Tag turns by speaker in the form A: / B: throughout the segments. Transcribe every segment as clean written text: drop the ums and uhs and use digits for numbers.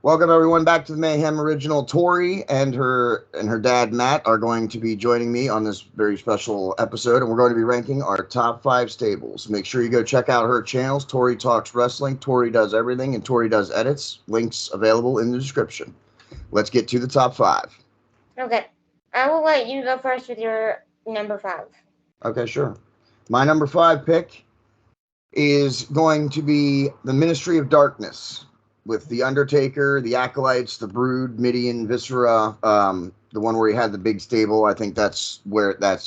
A: Welcome everyone back to the Mayhem original. Tori and her dad Matt are going to be joining me on this very special episode, and we're going to be ranking our top 5 stables. Make sure you go check out her channels. Tori Talks Wrestling, Tori Does Everything, and Tori Does Edits. Links available in the description. Let's get to the top 5.
B: Okay. I will let you go first with your number 5.
A: Okay, sure. My number 5 pick is going to be the Ministry of Darkness, with The Undertaker, The Acolytes, The Brood, Midian, Viscera, the one where he had the big stable. I think that's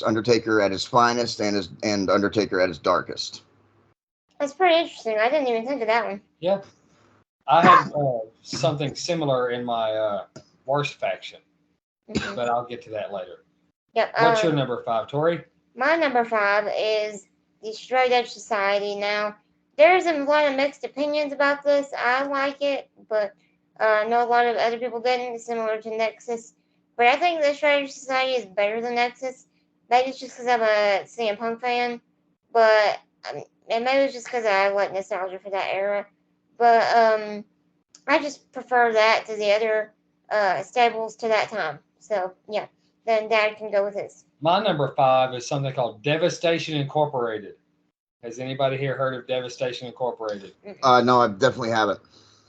A: Undertaker at his finest and Undertaker at his darkest.
B: That's pretty interesting. I didn't even think of that one.
C: Yeah. I had something similar in my worst faction, but I'll get to that later.
B: Yep.
C: What's your number 5, Tori?
B: My number 5 is the Straight Edge Society. Now, there's a lot of mixed opinions about this. I like it, but I know a lot of other people didn't, similar to Nexus. But I think the Straight Edge Society is better than Nexus. Maybe it's just because I'm a CM Punk fan, but and maybe it's just because I like nostalgia for that era. But I just prefer that to the other stables to that time. So, yeah, then Dad can go with his.
C: My number 5 is something called Devastation Incorporated. Has anybody here heard of Devastation Incorporated?
A: No, I definitely haven't.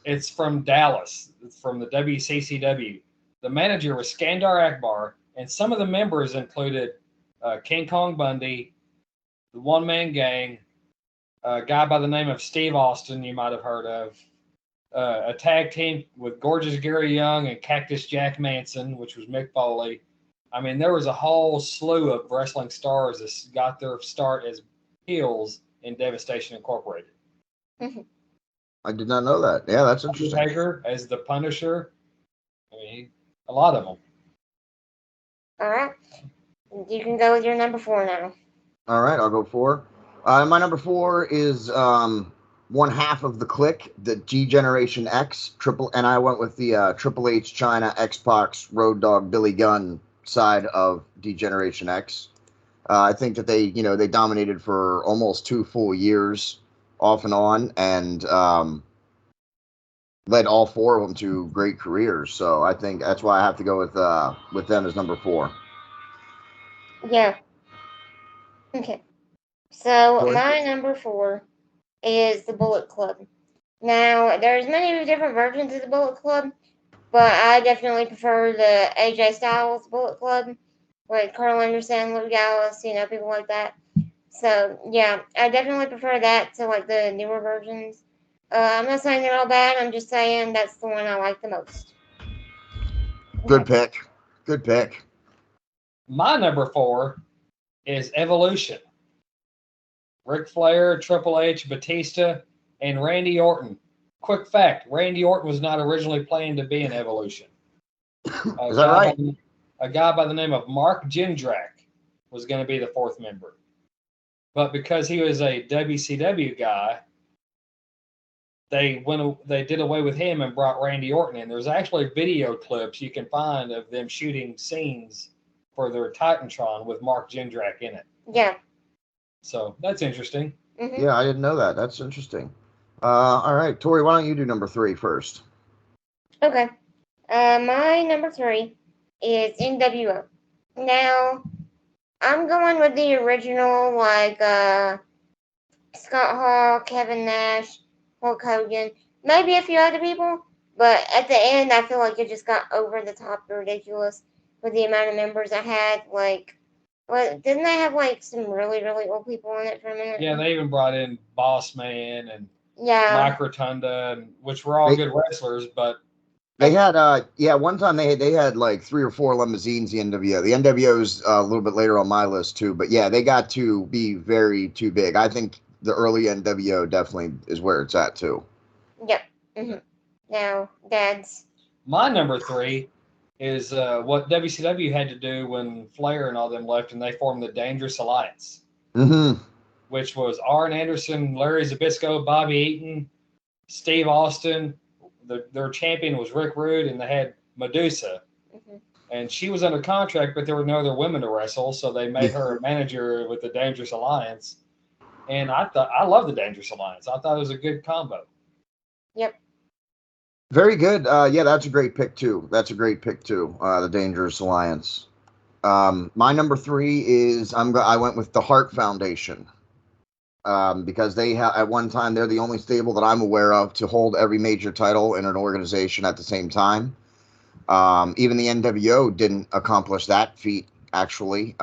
C: It's from Dallas. It's from the WCCW. The manager was Skandar Akbar, and some of the members included King Kong Bundy, the One Man Gang, a guy by the name of Steve Austin, you might have heard of, a tag team with Gorgeous Gary Young and Cactus Jack Manson, which was Mick Foley. I mean, there was a whole slew of wrestling stars that got their start as heels in Devastation Incorporated.
A: I did not know that. Yeah, that's interesting.
C: Undertaker as the Punisher. I mean, a lot of them.
B: All right. You can go with your number 4 now.
A: All right, I'll go 4. My number 4 is one half of the Clique, the G Generation X and I went with the Triple H, China, X-Pac, Road Dogg, Billy Gunn side of D Generation X. I think that they dominated for almost 2 full years, off and on, and led all 4 of them to great careers. So I think that's why I have to go with them as number 4.
B: Yeah. Okay. So
A: Tori?
B: my number 4 is the Bullet Club. Now, there's many different versions of the Bullet Club, but I definitely prefer the AJ Styles Bullet Club, like Carl Anderson, Luke Gallows, people like that. So, yeah, I definitely prefer that to, like, the newer versions. I'm not saying they're all bad, I'm just saying that's the one I like the most.
A: Good pick. Good pick.
C: My number 4 is Evolution. Ric Flair, Triple H, Batista, and Randy Orton. Quick fact, Randy Orton was not originally planned to be in Evolution.
A: Is that right?
C: A guy by the name of Mark Jindrak was going to be the 4th member. But because he was a WCW guy, they did away with him and brought Randy Orton in. There's actually video clips you can find of them shooting scenes for their Titantron with Mark Jindrak in it.
B: Yeah.
C: So that's interesting.
B: Mm-hmm.
A: Yeah, I didn't know that. That's interesting. All right, Tori, why don't you do number 3 first?
B: Okay. My number 3 is NWO. Now, I'm going with the original, like Scott Hall, Kevin Nash, Hulk Hogan, maybe a few other people, but at the end, I feel like it just got over the top ridiculous with the amount of members I had. Like, didn't they have like some really, really old people in it for a minute?
C: Yeah, they even brought in Boss Man and
B: Mike
C: Rotunda, which were all good wrestlers, but
A: they had one time they had like 3 or 4 limousines. The NWO. The NWO's a little bit later on my list too, but yeah, they got to be too big. I think the early NWO definitely is where it's at too.
B: Yep. Mm-hmm. Now, Dad's.
C: My number 3 is what WCW had to do when Flair and all them left, and they formed the Dangerous Alliance, which was Arn Anderson, Larry Zbyszko, Bobby Eaton, Steve Austin. Their champion was Rick Rude, and they had Medusa. And she was under contract, but there were no other women to wrestle, so they made her a manager with the Dangerous Alliance. And I love the Dangerous Alliance. I thought it was a good combo.
B: Yep.
A: Very good. Yeah, that's a great pick too. That's a great pick too. The Dangerous Alliance. My number three is I went with the Hart Foundation. Because they have at one time they're the only stable that I'm aware of to hold every major title in an organization at the same time. Even the NWO didn't accomplish that feat. Actually,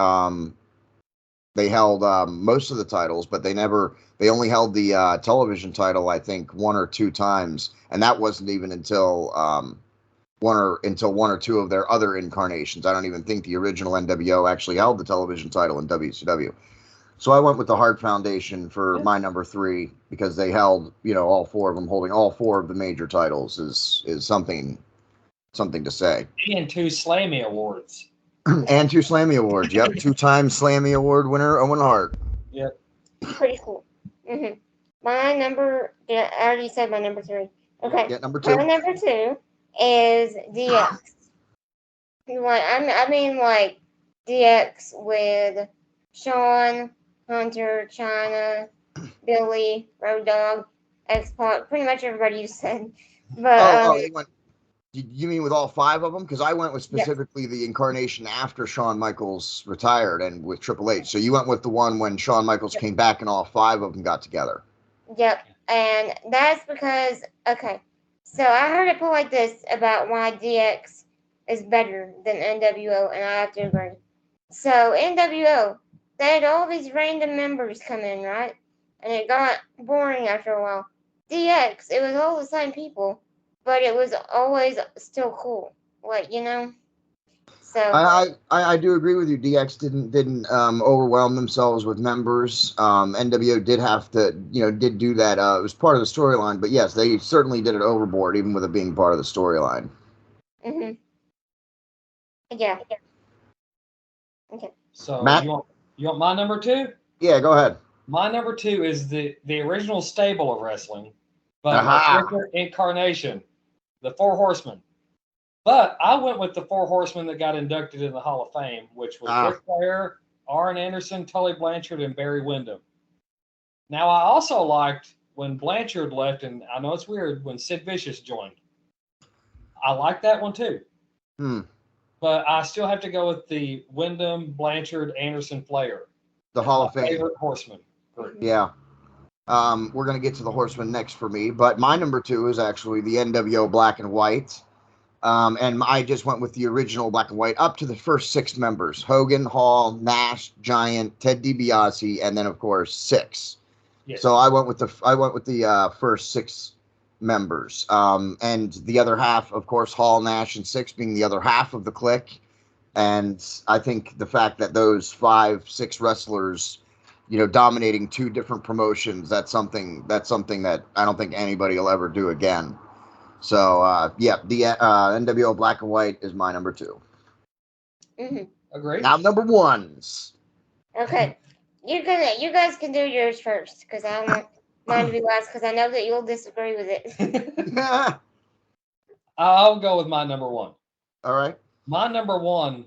A: they held most of the titles, but they only held the television title, I think, one or two times, and that wasn't even until one or two of their other incarnations. I don't even think the original NWO actually held the television title in WCW. So I went with the Hart Foundation for my number three because they held, all four of them. Holding all four of the major titles is something to say.
C: And 2 Slammy Awards.
A: And 2 Slammy Awards. Yep, 2-time Slammy Award winner Owen Hart.
C: Yep.
B: Pretty cool. Mm-hmm. I already said my number three. Okay.
A: Yeah, number two.
B: My number two is DX. I mean, like DX with Sean, Hunter, China, Billy, Road Dog, X-Pac, pretty much everybody you said. But
A: you mean with all five of them? Because I went with specifically the incarnation after Shawn Michaels retired and with Triple H. So you went with the one when Shawn Michaels came back and all five of them got together.
B: Yep, and that's because, okay, so I heard it put like this about why DX is better than NWO, and I have to agree. So NWO, they had all these random members come in, right? And it got boring after a while. DX, it was all the same people, but it was always still cool. So
A: I do agree with you. DX didn't overwhelm themselves with members. NWO did have to, did do that. It was part of the storyline, but yes, they certainly did it overboard, even with it being part of the storyline.
B: Mhm. Yeah. Okay.
C: So
A: Matt?
C: you want my number two?
A: Yeah, go ahead.
C: My number two is the original stable of wrestling, but
A: Aha.
C: a different incarnation, the Four Horsemen. But I went with the Four Horsemen that got inducted in the Hall of Fame, which was Ric Flair, Arn Anderson, Tully Blanchard, and Barry Windham. Now, I also liked when Blanchard left, and I know it's weird, when Sid Vicious joined. I like that one too. But I still have to go with the Windham, Blanchard, Anderson, Flair.
A: The Hall of Fame.
C: Favorite Horseman.
A: Yeah. We're going to get to the Horseman next for me, but my number two is actually the NWO Black and White. And I just went with the original Black and White up to the first 6 members: Hogan, Hall, Nash, Giant, Ted DiBiase, and then of course 6. Yes. So I went with the first 6 members, and the other half, of course, Hall, Nash, and 6 being the other half of the clique. And I think the fact that those 5-6 wrestlers, dominating 2 different promotions, that's something that I don't think anybody will ever do again. So, the NWO Black and White is my number 2.
B: Mm-hmm.
C: Agree.
A: Now, number 1s.
B: Okay. You guys can do yours first, because I want mine to be last, because I know that you'll disagree with it.
C: I'll go with my number 1.
A: All right.
C: My number 1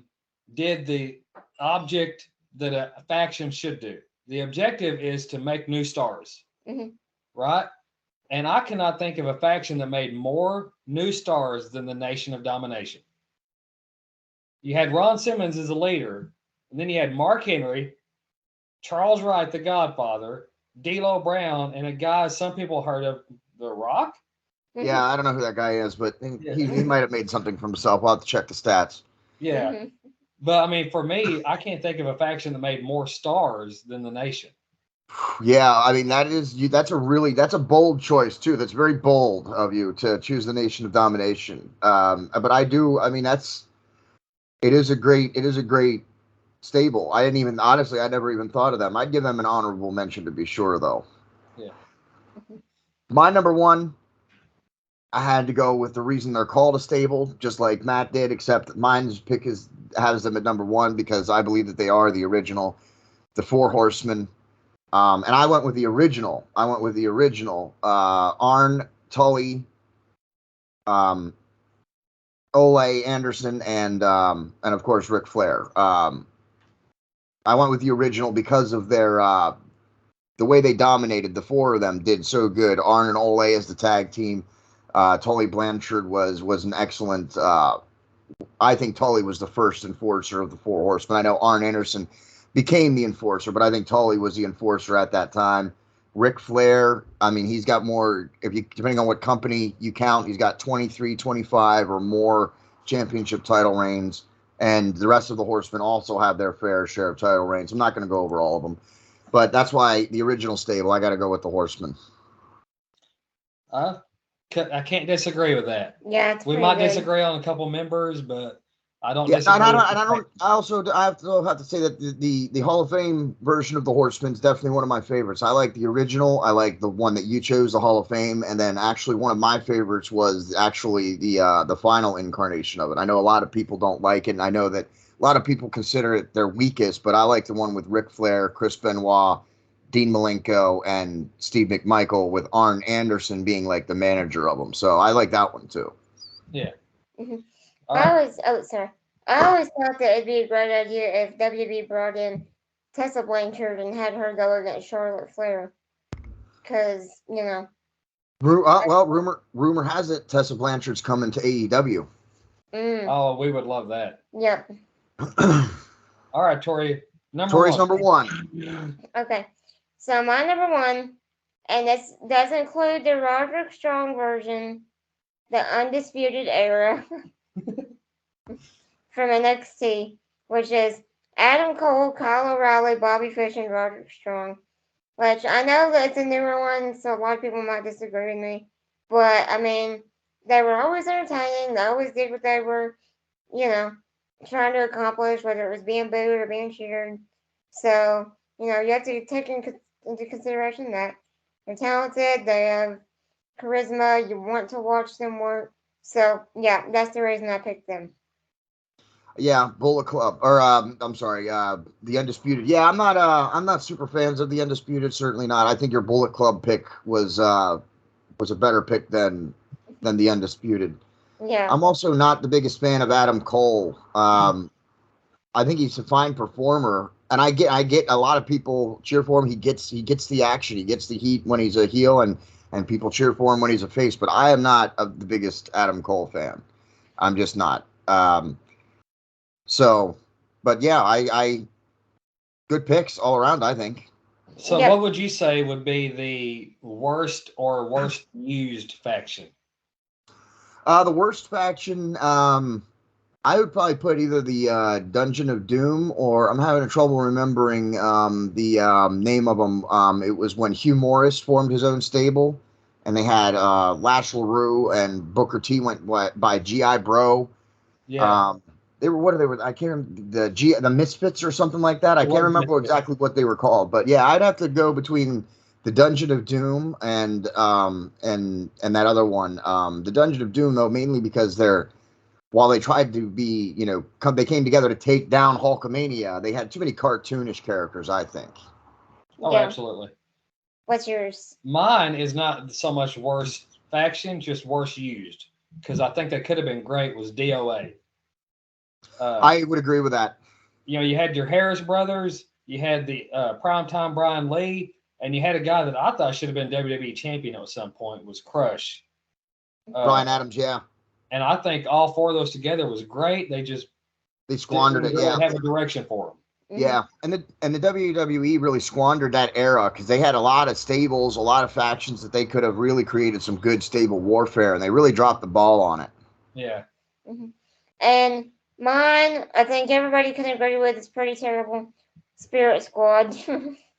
C: did the object that a faction should do. The objective is to make new stars.
B: Mm-hmm.
C: Right? And I cannot think of a faction that made more new stars than the Nation of Domination. You had Ron Simmons as a leader, and then you had Mark Henry, Charles Wright, the Godfather, D'Lo Brown, and a guy some people heard of, The Rock.
A: Yeah, I don't know who that guy is, but he might have made something for himself. We'll have to check the stats.
C: Yeah. Mm-hmm. But, I mean, for me, I can't think of a faction that made more stars than the Nation.
A: Yeah, I mean, that's a bold choice too. That's very bold of you to choose the Nation of Domination. But I it is a great stable. I never even thought of them. I'd give them an honorable mention to be sure, though.
C: Yeah.
A: My number 1, I had to go with the reason they're called a stable, just like Matt did, except that mine's pick has them at number 1 because I believe that they are the original, the Four Horsemen. And I went with the original. Arn, Tully, Ole, Anderson, and of course Ric Flair. I went with the original because of their the way they dominated. The 4 of them did so good. Arn and Ole as the tag team. Tully Blanchard was an excellent. I think Tully was the first enforcer of the Four Horsemen. I know Arn Anderson became the enforcer, but I think Tully was the enforcer at that time. Ric Flair, I mean, he's got more, if you depending on what company you count, he's got 23, 25 or more championship title reigns. And the rest of the Horsemen also have their fair share of title reigns. I'm not going to go over all of them, but that's why the original stable, I got to go with the Horsemen.
C: I can't disagree with that.
B: Yeah, it's
C: We
B: pretty
C: might
B: good.
C: disagree on a couple members, but I don't
A: Yeah,
C: disagree.
A: and I have to say that the Hall of Fame version of the Horsemen is definitely one of my favorites. I like the original. I like the one that you chose, the Hall of Fame, and then actually one of my favorites was actually the final incarnation of it. I know a lot of people don't like it, and I know that a lot of people consider it their weakest, but I like the one with Ric Flair, Chris Benoit, Dean Malenko, and Steve McMichael, with Arn Anderson being like the manager of them. So I like that one too.
C: Yeah.
B: Mm-hmm.
C: All right.
B: I always thought that it'd be a great idea if WWE brought in Tessa Blanchard and had her go against Charlotte Flair, because
A: Well, rumor has it Tessa Blanchard's coming to AEW.
C: Oh, we would love that.
B: Yep.
C: All right, Tori.
A: Tori's number one.
B: Okay. So my number one, and this does include the Roderick Strong version, the Undisputed Era from NXT, which is Adam Cole, Kyle O'Reilly, Bobby Fish, and Roderick Strong. Which I know that it's a newer one, so a lot of people might disagree with me. But, I mean, they were always entertaining. They always did what they were, trying to accomplish, whether it was being booed or being cheered. So, you have to take into consideration that they're talented, they have charisma, you want to watch them work. So, yeah, that's the reason I picked them.
A: Yeah, Bullet Club, or I'm sorry, the Undisputed. Yeah, I'm not super fans of the Undisputed. Certainly not. I think your Bullet Club pick was a better pick than the Undisputed.
B: Yeah.
A: I'm also not the biggest fan of Adam Cole. I think he's a fine performer, and I get a lot of people cheer for him. He gets the action, he gets the heat when he's a heel, and people cheer for him when he's a face. But I am not the biggest Adam Cole fan. I'm just not. So, but yeah, I good picks all around, I think.
C: So, what would you say would be the worst used faction?
A: The worst faction, I would probably put either the Dungeon of Doom, or I'm having trouble remembering the name of them. It was when Hugh Morris formed his own stable, and they had Lash LaRue and Booker T went by G.I. Bro.
C: Yeah.
A: They were I can't remember the Misfits or something like that. I can't remember exactly what they were called, but yeah, I'd have to go between the Dungeon of Doom and that other one. The Dungeon of Doom, though, mainly because while they tried to be, they came together to take down Hulkamania, they had too many cartoonish characters, I think.
C: Oh, absolutely.
B: What's yours?
C: Mine is not so much worst faction, just worst used, because I think that could have been great was DOA.
A: I would agree with that.
C: You had your Harris brothers, you had the primetime Brian Lee, and you had a guy that I thought should have been WWE champion at some point, was Crush.
A: Brian Adams, yeah.
C: And I think all four of those together was great. They
A: squandered it. Yeah,
C: have a direction for them.
A: Yeah, and the WWE really squandered that era because they had a lot of stables, a lot of factions that they could have really created some good stable warfare, and they really dropped the ball on it.
C: Yeah.
B: Mm-hmm. And mine, I think everybody can agree with, is pretty terrible. Spirit Squad.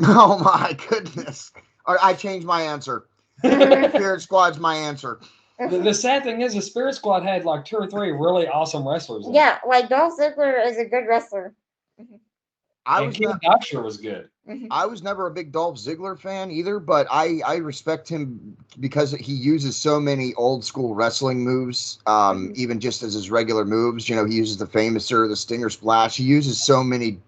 A: Oh my goodness! I changed my answer. Spirit Squad's my answer.
C: The sad thing is, the Spirit Squad had like 2 or 3 really awesome wrestlers.
B: Yeah, like Dolph Ziggler is a good wrestler.
C: King Doctor was good.
A: I was never a big Dolph Ziggler fan either, but I respect him because he uses so many old school wrestling moves, even just as his regular moves. He uses the Famouser, the Stinger Splash. He uses so many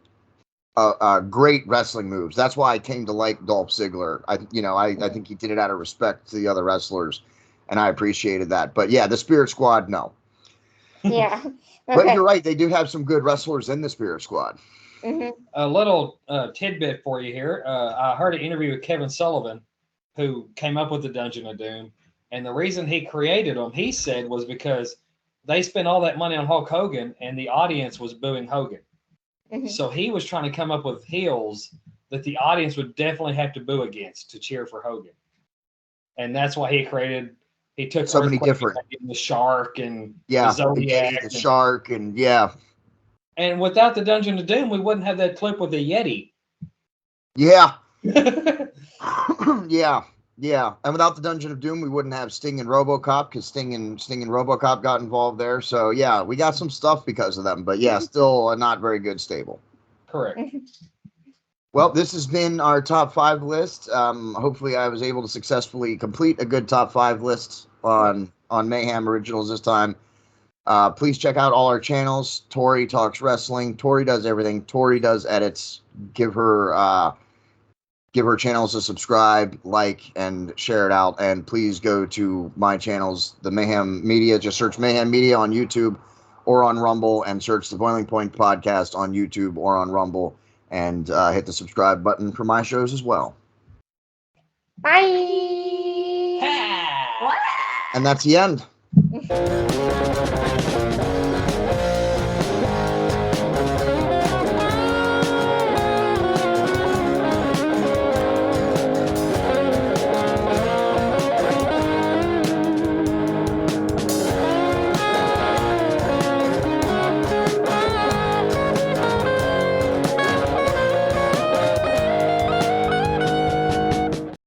A: great wrestling moves. That's why I came to like Dolph Ziggler. I think he did it out of respect to the other wrestlers, and I appreciated that. But yeah, the Spirit Squad, no.
B: Yeah. Okay.
A: But you're right. They do have some good wrestlers in the Spirit Squad.
B: Mm-hmm.
C: A little tidbit for you here. I heard an interview with Kevin Sullivan, who came up with the Dungeon of Doom, And the reason he created them, he said, was because they spent all that money on Hulk Hogan and the audience was booing Hogan. So he was trying to come up with heels that the audience would definitely have to boo against to cheer for Hogan. And that's why he took
A: so many different,
C: the Shark and
A: the
C: Zodiac,
A: Yeti, the Shark, and
C: And without the Dungeon of Doom, we wouldn't have that clip with the Yeti.
A: Yeah. Yeah. And without the Dungeon of Doom, we wouldn't have Sting and RoboCop, because Sting and RoboCop got involved there. So yeah, we got some stuff because of them. But yeah, still a not very good stable.
C: Correct.
A: Well, this has been our top 5 list. Hopefully, I was able to successfully complete a good top 5 list on Mayhem Originals this time. Please check out all our channels. Tori talks wrestling. Tori does everything. Tori does edits. Give her channels a subscribe, like, and share it out. And please go to my channels, the Mayhem Media. Just search Mayhem Media on YouTube or on Rumble, and search the Boiling Point Podcast on YouTube or on Rumble, and hit the subscribe button for my shows as well.
B: Bye.
A: And that's the end.